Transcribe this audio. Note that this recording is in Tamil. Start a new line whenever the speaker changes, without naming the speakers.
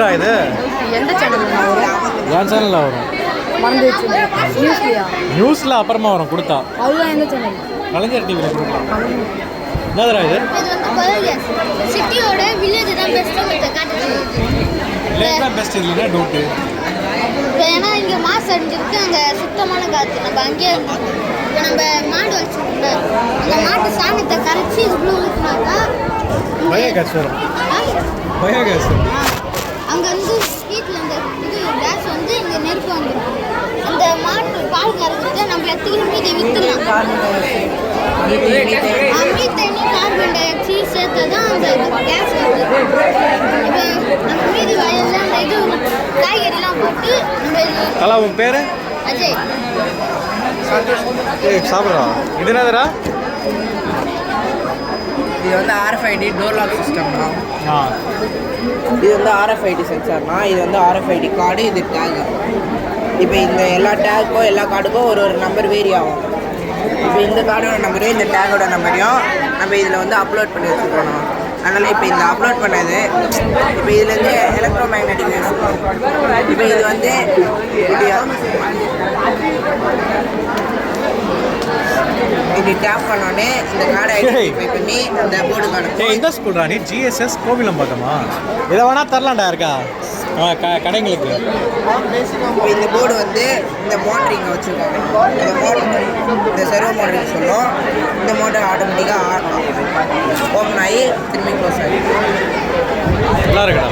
என்னதுடா இது?
எந்த சேனல்
என் சேனலில் வரும்.
மறந்துச்சு. நியூஸ்லையா?
நியூஸில் அப்புறமா வரும் கொடுத்தா.
அதுதான் எந்த சேனல்?
கலைஞர் டிவியில் கொடுக்கலாம். என்னதுடா இது?
சிட்டியோட வில்லேஜ் தான் பெஸ்ட்டு காட்டுறது.
வில்லேஜ் தான் பெஸ்ட் இல்லைன்னா டவுட்டு.
ஏன்னா இங்கே மாசு அடிஞ்சிருக்கு, அங்கே சுத்தமான காற்று. நம்ம அங்கேயே இருந்தோம். இப்போ நம்ம மாடு வச்சுருக்கோம்ல, அந்த மாட்டு சாணத்தை கரைச்சி இதுக்குள்ளே ஊற்றினாக்கா
பயோகேஸ் வரும். பயோகேஸ்
அங்கே வந்து வீட்டில் இந்த இது கேஸ் வந்து இங்கே நெருப்பு வந்துடும். அந்த மாட்டு பால் கறக்கிறத நம்ம எடுத்துக்கிட்டு மீதி விற்றுலாம். மீத்தனி கார்பன் டை ஆக்சைடு சேர்த்து தான் அந்த கேஸ் வருது. இப்போ நம்ம மீதி வயலில் அந்த இது காய்கறிலாம் போட்டு நம்ம
கலா உன் பேர்?
அஜய்.
சாப்பிட்றா. இது என்னதுடா?
இது வந்து RFID டோர் லாக் சிஸ்டம்னா.
ஆ,
இது வந்து RFID சென்சார்னா, இது வந்து RFID கார்டு, இது டேக். இப்போ இந்த எல்லா டேக்கும் எல்லா கார்டுக்கும் ஒரு ஒரு நம்பர் வேரி ஆகும். இப்போ இந்த கார்டோட நம்பரையும் இந்த டேக்கோட நம்பரையும் நம்ம இதில் வந்து அப்லோட் பண்ணி வச்சுக்கணும். அதனால் இப்போ இந்த அப்லோட் பண்ணது இப்போ இதுலேருந்து எலக்ட்ரோ மேக்னெட்டிக் வேவ்ஸ். இப்போ இது வந்து இப்படி டேப் பண்ணோடனே இந்த கார்டை ஐடென்டிஃபை பண்ணி இந்த போர்டு காணும்.
இந்த ஸ்கூல்ரா நீ? GSS கோவிலம்பாக்கமா? இதை வேணா தரலாம்டா இருக்கா கடைங்களுக்கு.
இப்போ இந்த போர்டு வந்து இந்த மோட்டர் இங்கே வச்சுருக்காங்க. இந்த மோட்டர் இந்த சர்வோ மோட்டர் சொல்லும். இந்த மோட்டர் ஆட்டோமேட்டிக்காக ஓப்பன் ஆகி திரும்பி க்ளோஸ் ஆகி
நல்லா இருக்குடா.